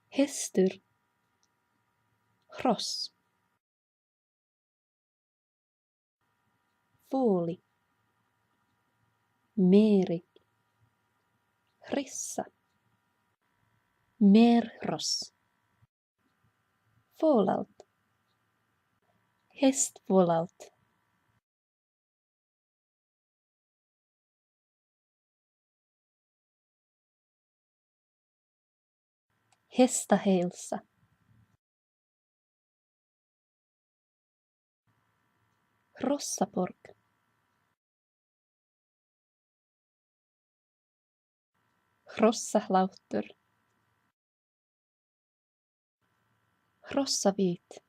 Hestur, hross. Fooli, meeri, rissa, merross. Fålaut, hästfålaut. Hestahälsa, rossapork, rossahlautur, rossavit.